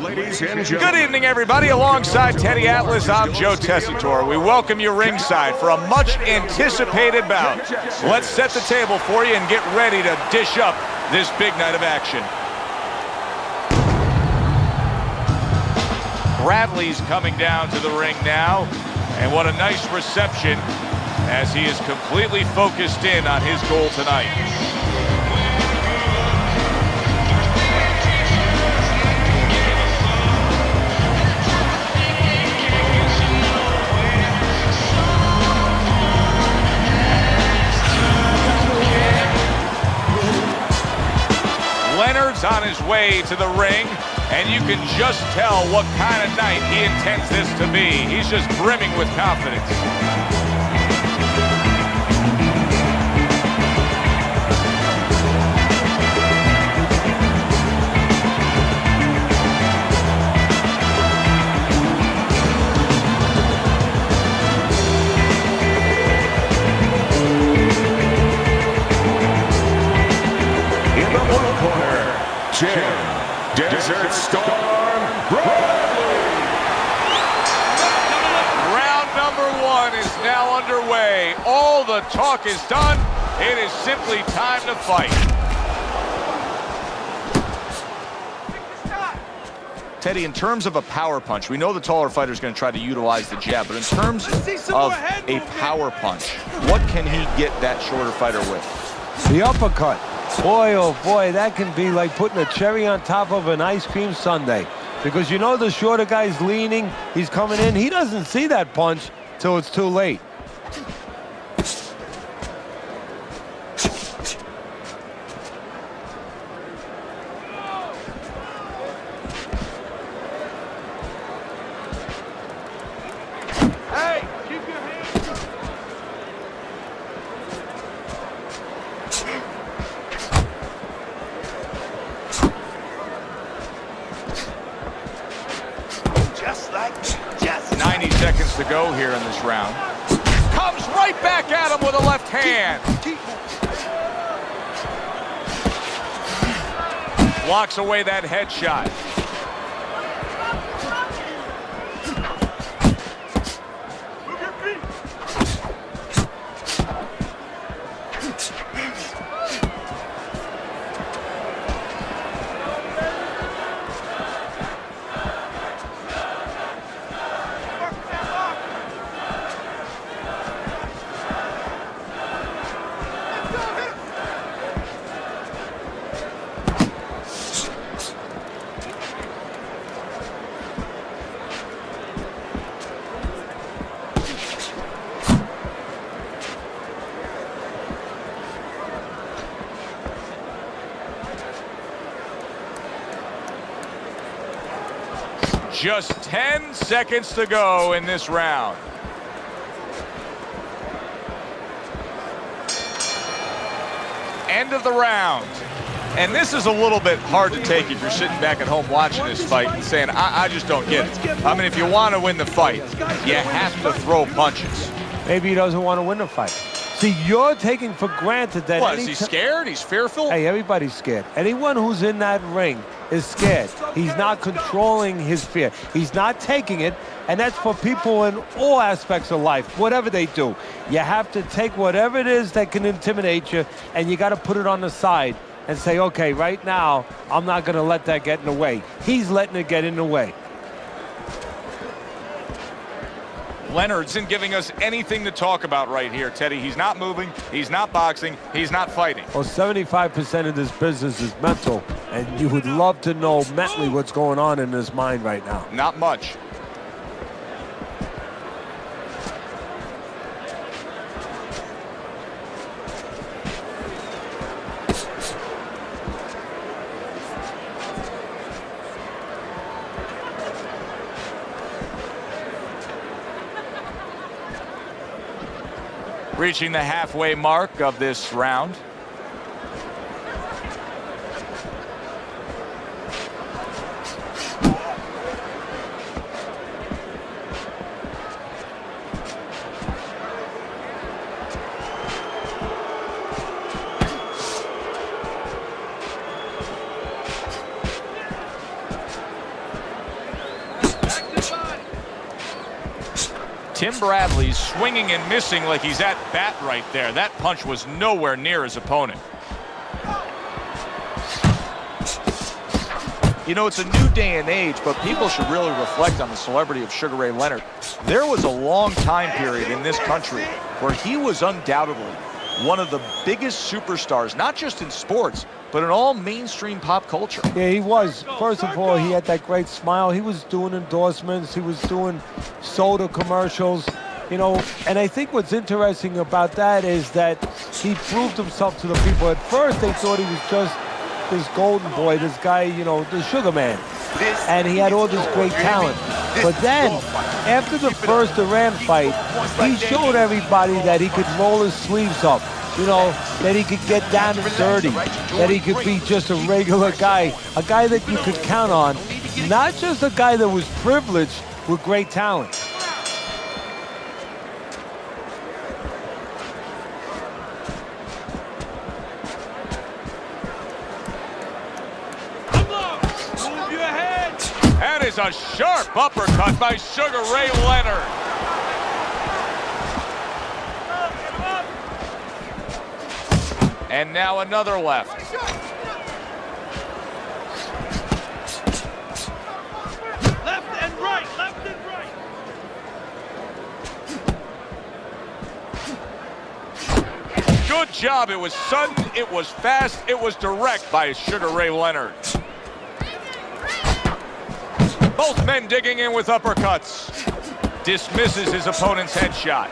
Ladies and gentlemen. Good evening, everybody. Alongside Teddy Atlas, I'm Joe Tessitore. We welcome you ringside for a much-anticipated bout. Let's set the table for you and get ready to dish up this big night of action. Bradley's coming down to the ring now, and what a nice reception as he is completely focused in on his goal tonight. Leonard's on his way to the ring, and you can just tell what kind of night he intends this to be. He's just brimming with confidence. Desert Storm Bradley. Round number one is now underway. All the talk is done. It is simply time to fight. Teddy, in terms of a power punch, we know the taller fighter is going to try to utilize the jab, but in terms of a power punch, what can he get that shorter fighter with? The uppercut. Boy, oh boy, that can be like putting a cherry on top of an ice cream sundae. Because you know the shorter guy's leaning, he's coming in, he doesn't see that punch till it's too late. Hey, keep your hands up. Just 90 seconds to go here in this round. Comes right back at him with a left hand. Blocks away that headshot. Just 10 seconds to go in this round. End of the round. And this is a little bit hard to take if you're sitting back at home watching this fight and saying, I just don't get it. I mean, if you want to win the fight, you have to throw punches. Maybe he doesn't want to win the fight. See, you're taking for granted that... What, is he scared? He's fearful? Hey, everybody's scared. Anyone who's in that ring is scared. He's not controlling his fear. He's not taking it, and that's for people in all aspects of life, whatever they do. You have to take whatever it is that can intimidate you, and you got to put it on the side and say, okay, right now, I'm not going to let that get in the way. He's letting it get in the way. Leonard isn't giving us anything to talk about right here, Teddy. He's not moving, he's not boxing, he's not fighting. Well, 75% of this business is mental, and you would love to know mentally what's going on in his mind right now. Not much. Reaching the halfway mark of this round. Tim Bradley's swinging and missing like he's at bat right there. That punch was nowhere near his opponent. You know, it's a new day and age, but people should really reflect on the celebrity of Sugar Ray Leonard. There was a long time period in this country where he was undoubtedly one of the biggest superstars, not just in sports, but in all mainstream pop culture. Yeah, he was. First of all, he had that great smile. He was doing endorsements. He was doing soda commercials. You know, and I think what's interesting about that is that he proved himself to the people. At first, they thought he was just this golden boy, this guy, you know, the sugar man. And he had all this great talent. But then, after the first Iran fight, he showed everybody that he could roll his sleeves up. You know, that he could get down and dirty, that he could be just a regular guy, a guy that you could count on, not just a guy that was privileged with great talent. That is a sharp uppercut by Sugar Ray Leonard. And now another left. Left and right, left and right. Good job. It was sudden, it was fast, it was direct by Sugar Ray Leonard. Both men digging in with uppercuts. Dismisses his opponent's headshot.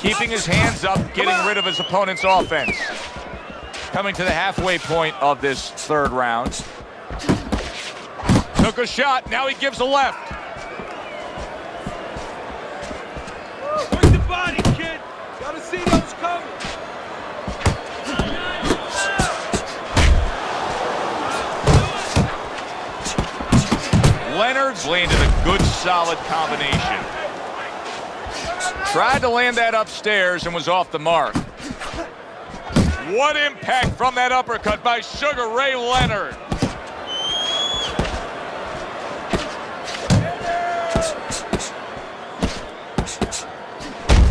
Keeping his hands up, getting rid of his opponent's offense. Coming to the halfway point of this third round. Took a shot, now he gives a left. Work the body, kid. Gotta see those coming. Leonard's landed a good, solid combination. Tried to land that upstairs and was off the mark. What impact from that uppercut by Sugar Ray Leonard.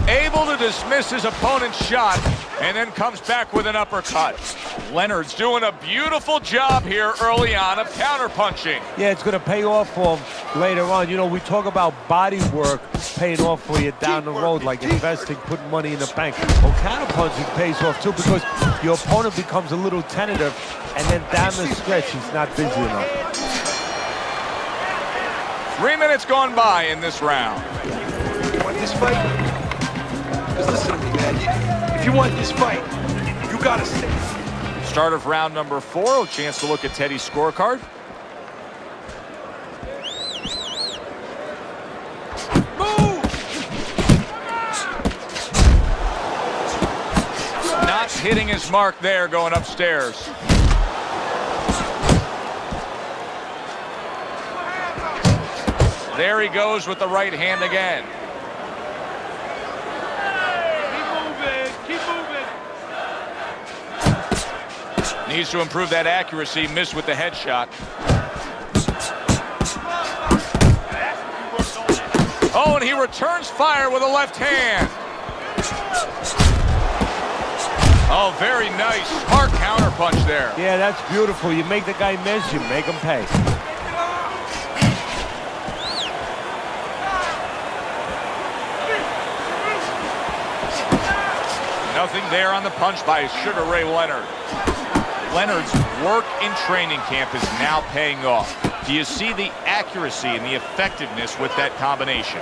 Able to dismiss his opponent's shot and then comes back with an uppercut. Leonard's doing a beautiful job here early on of counterpunching. Yeah, it's going to pay off for him later on. You know, we talk about body work paying off for you down the road, like investing, putting money in the bank. Well, counterpunching pays off too because your opponent becomes a little tentative, and then down the stretch, he's not busy enough. 3 minutes gone by in this round. You want this fight? Just listen to me, man. If you want this fight, you gotta stay. Start of round number 4. A chance to look at Teddy's scorecard. Move! Not hitting his mark there, going upstairs. There he goes with the right hand again. Keep moving. Needs to improve that accuracy. Missed with the headshot. Oh, and he returns fire with a left hand. Oh, very nice. Smart counterpunch there. Yeah, that's beautiful. You make the guy miss, you make him pay. Nothing there on the punch by Sugar Ray Leonard. Leonard's work in training camp is now paying off. Do you see the accuracy and the effectiveness with that combination?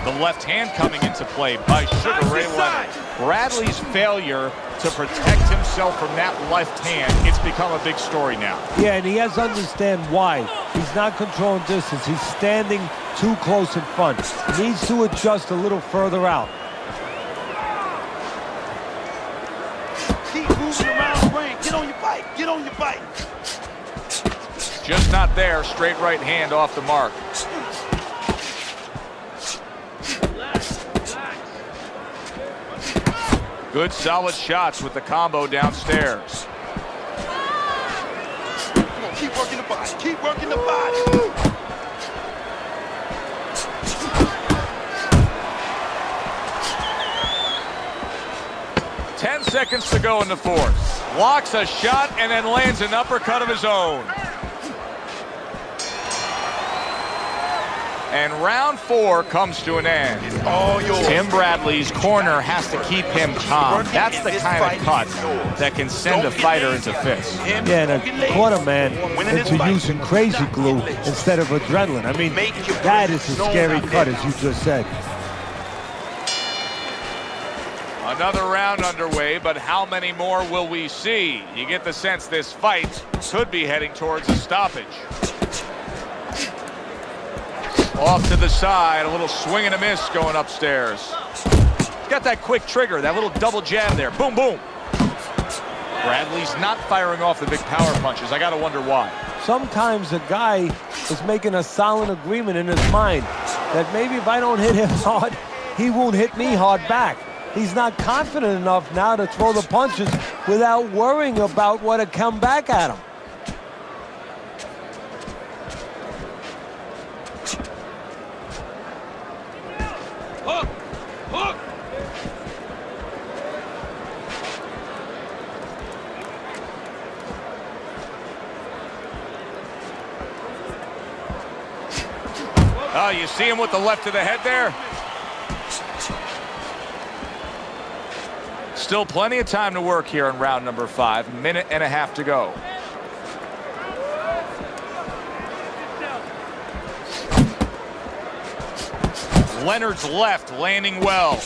The left hand coming into play by Sugar Ray Leonard. Bradley's failure to protect himself from that left hand, it's become a big story now. Yeah, and he has to understand why. He's not controlling distance. He's standing too close in front. He needs to adjust a little further out. Keep moving around the ring. Get on your bike. Get on your bike. Just not there. Straight right hand off the mark. Relax. Good solid shots with the combo downstairs. Come on, keep working the body. Keep working the body. 10 seconds to go in the fourth. Blocks a shot and then lands an uppercut of his own. And round 4 comes to an end. It's all yours. Tim Bradley's corner has to keep him calm. That's the kind of cut that can send a fighter into fits. Yeah, and a corner man into using crazy glue instead of adrenaline. I mean, that is a scary cut, as you just said. Another round underway, but how many more will we see? You get the sense this fight could be heading towards a stoppage. Off to the side, a little swing and a miss going upstairs. He's got that quick trigger, that little double jab there. Boom, boom. Bradley's not firing off the big power punches. I gotta wonder why. Sometimes a guy is making a silent agreement in his mind that maybe if I don't hit him hard, he won't hit me hard back. He's not confident enough now to throw the punches without worrying about what will come back at him. Hook! Hook! Oh, you see him with the left of the head there? Still plenty of time to work here in round number 5. Minute and a half to go. Leonard's left landing well.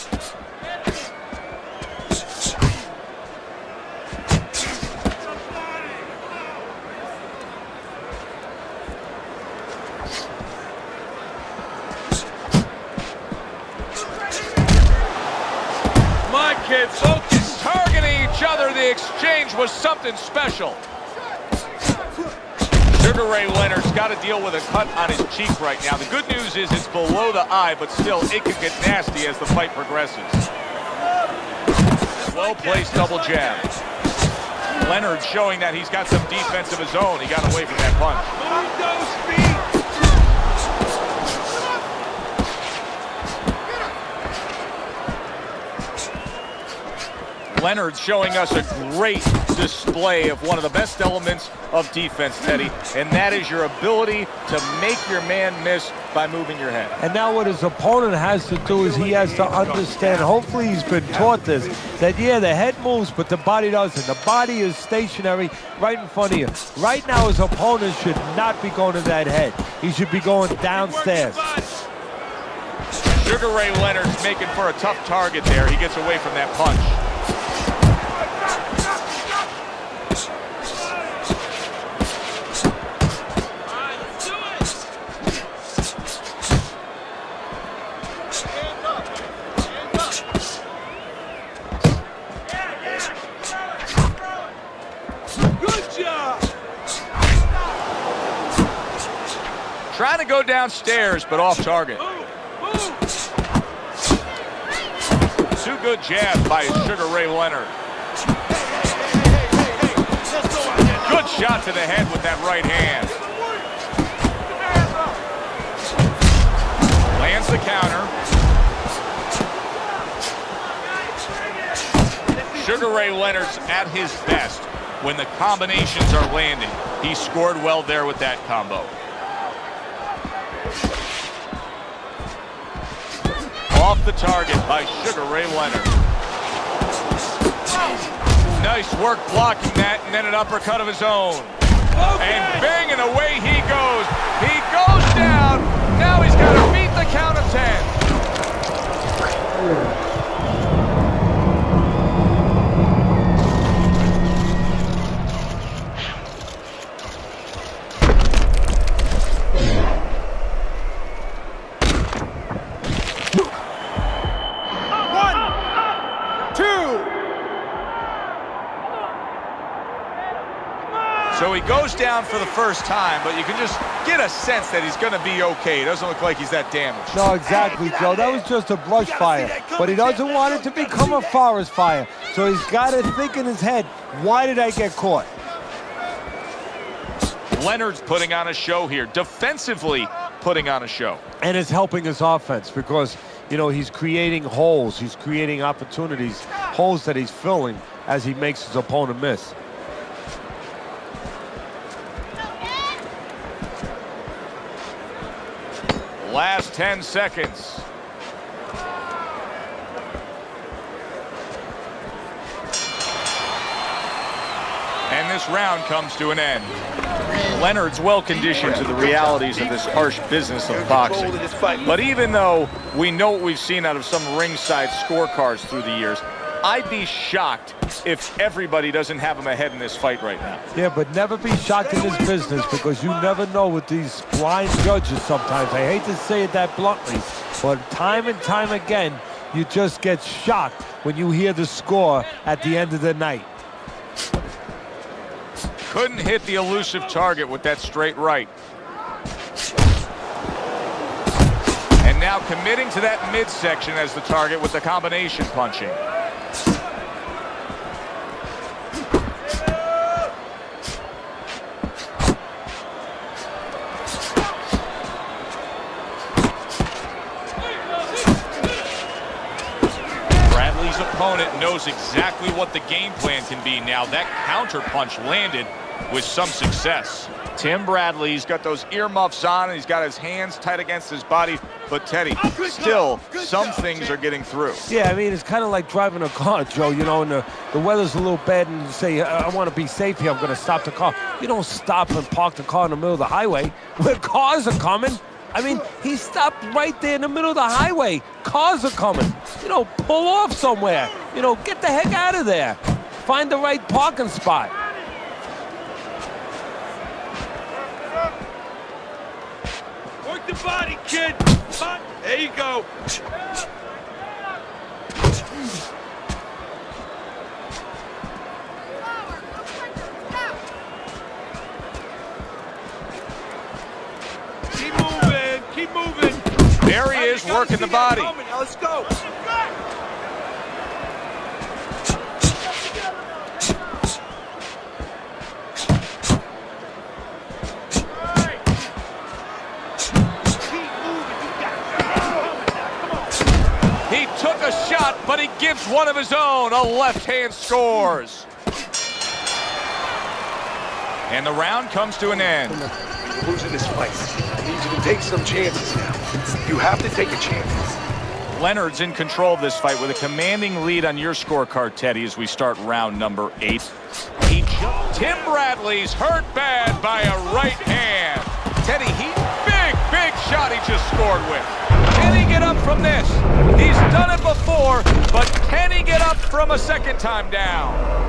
My kid, focus! Targeting each other, the exchange was something special. Sugar Ray Leonard's got to deal with a cut on his cheek right now. The good news is it's below the eye, but still it could get nasty as the fight progresses. Well-placed double jab. Leonard showing that he's got some defense of his own. He got away from that punch. Move those feet! Leonard showing us a great display of one of the best elements of defense, Teddy, and that is your ability to make your man miss by moving your head. And now what his opponent has to do is he has to understand, hopefully he's been taught this, that yeah, the head moves, but the body doesn't. The body is stationary right in front of you. Right now his opponent should not be going to that head. He should be going downstairs. Sugar Ray Leonard's making for a tough target there. He gets away from that punch. Trying to go downstairs, but off target. Two good jabs by Sugar Ray Leonard. Good shot to the head with that right hand. Lands the counter. Sugar Ray Leonard's at his best when the combinations are landing. He scored well there with that combo. Off the target by Sugar Ray Leonard. Nice work blocking that, and then an uppercut of his own. And bang, and away he goes. He goes down. Now he's got to beat the count of 10. So he goes down for the first time, but you can just get a sense that he's going to be okay. It doesn't look like he's that damaged. No, exactly, Joe. That was just a brush fire. But he doesn't want it to become a forest fire. So he's got to think in his head, why did I get caught? Leonard's putting on a show here, defensively putting on a show. And it's helping his offense because, you know, he's creating holes. He's creating opportunities, holes that he's filling as he makes his opponent miss. Last 10 seconds. And this round comes to an end. Leonard's well conditioned to the realities of this harsh business of boxing. But even though we know what we've seen out of some ringside scorecards through the years, I'd be shocked if everybody doesn't have him ahead in this fight right now. Yeah, but never be shocked in this business because you never know with these blind judges sometimes. I hate to say it that bluntly, but time and time again, you just get shocked when you hear the score at the end of the night. Couldn't hit the elusive target with that straight right. And now committing to that midsection as the target with the combination punching. Bradley's opponent knows exactly what the game plan can be now. That counter punch landed with some success. Tim Bradley's got those earmuffs on and he's got his hands tight against his body. But Teddy, still, some things are getting through. Yeah, I mean, it's kind of like driving a car, Joe, you know, and the weather's a little bad and you say, I want to be safe here, I'm going to stop the car. You don't stop and park the car in the middle of the highway where cars are coming. I mean, he stopped right there in the middle of the highway. Cars are coming. You know, pull off somewhere. You know, get the heck out of there. Find the right parking spot. Work the body, kid. There you go. Keep moving. Keep moving. There he is, working the body. Now let's go. He took a shot, but he gives one of his own. A left hand scores. And the round comes to an end. Losing this fight. I need you to take some chances now. You have to take a chance. Leonard's in control of this fight with a commanding lead on your scorecard, Teddy, as we start round number 8. Tim Bradley's hurt bad by a right hand. Teddy, big shot he just scored with. Can he get up from this? He's done it before, but can he get up from a second time down?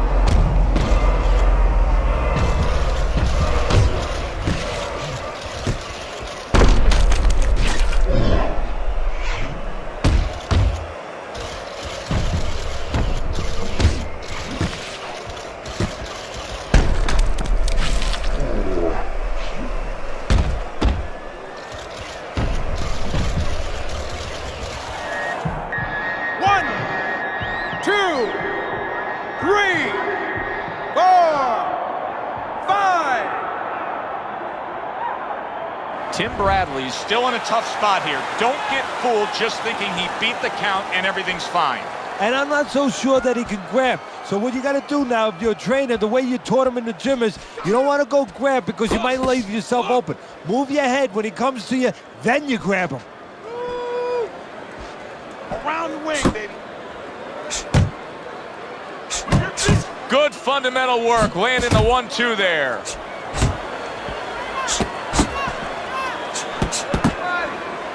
Tim Bradley's still in a tough spot here. Don't get fooled just thinking he beat the count and everything's fine. And I'm not so sure that he can grab. So what you got to do now, if you're a trainer, the way you taught him in the gym is you don't want to go grab because you might leave yourself open. Move your head when he comes to you, then you grab him. Around the wing, baby. Good fundamental work, landing the 1-2 there.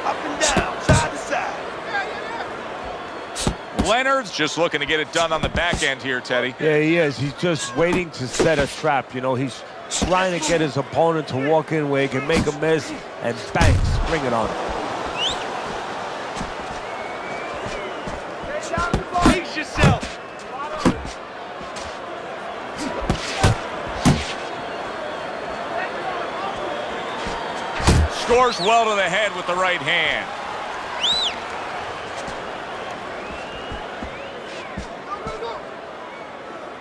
Up and down, side to side. Leonard's just looking to get it done on the back end here, Teddy. Yeah, he is. He's just waiting to set a trap. You know, he's trying to get his opponent to walk in where he can make a miss and bang, spring it on him. Pace yourself. scores well to the head with the right hand.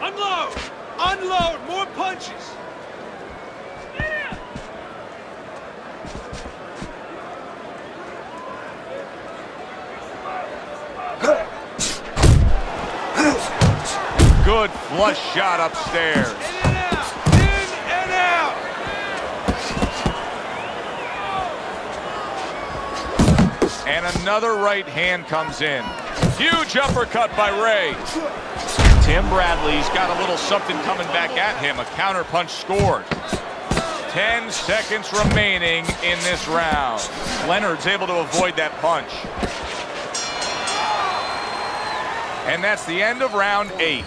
Unload! Unload! More punches! Good flush shot upstairs. In and out! In and out! And another right hand comes in. Huge uppercut by Ray. Tim Bradley's got a little something coming back at him. A counter punch scored. 10 seconds remaining in this round. Leonard's able to avoid that punch. And that's the end of round 8.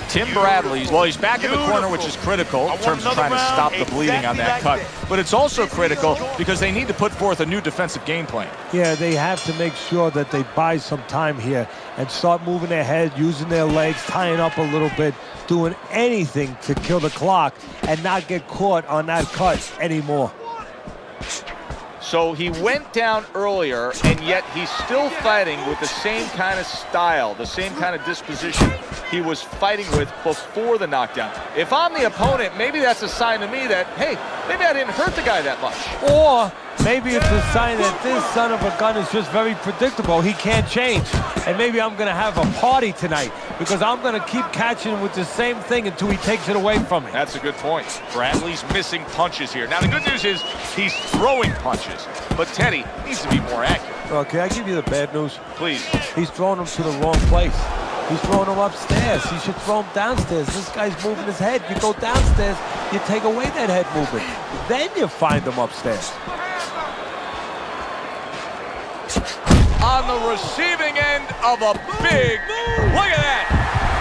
Tim Bradley's, well, he's back in the corner, which is critical in terms of trying to stop the bleeding on that cut. But it's also critical because they need to put forth a new defensive game plan. Yeah, they have to make sure that they buy some time here and start moving their head, using their legs, tying up a little bit, doing anything to kill the clock and not get caught on that cut anymore. So he went down earlier, and yet he's still fighting with the same kind of style, the same kind of disposition he was fighting with before the knockdown. If I'm the opponent, maybe that's a sign to me that, hey, maybe I didn't hurt the guy that much. Or maybe it's a sign that this son of a gun is just very predictable. He can't change. And maybe I'm going to have a party tonight because I'm going to keep catching him with the same thing until he takes it away from me. That's a good point. Bradley's missing punches here. Now, the good news is he's throwing punches, but Teddy needs to be more accurate. Well, can I give you the bad news? Please. He's throwing him to the wrong place. He's throwing him upstairs. He should throw him downstairs. This guy's moving his head. You go downstairs, you take away that head movement. Then you find him upstairs. On the receiving end of a big, look at that,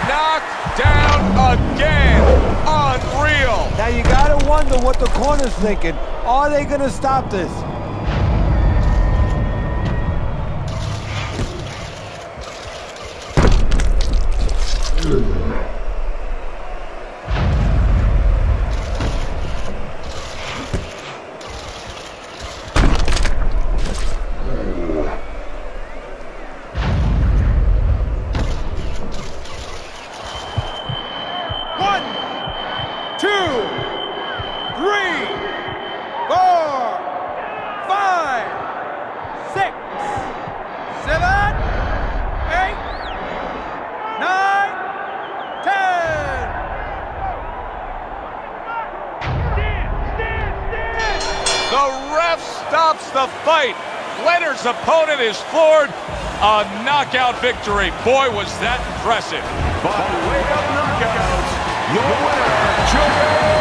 knocked down again, unreal. Now you gotta wonder what the corner's thinking. Are they gonna stop this? Stops the fight. Leonard's opponent is floored. A knockout victory. Boy, was that impressive. By way of knockout, your winner,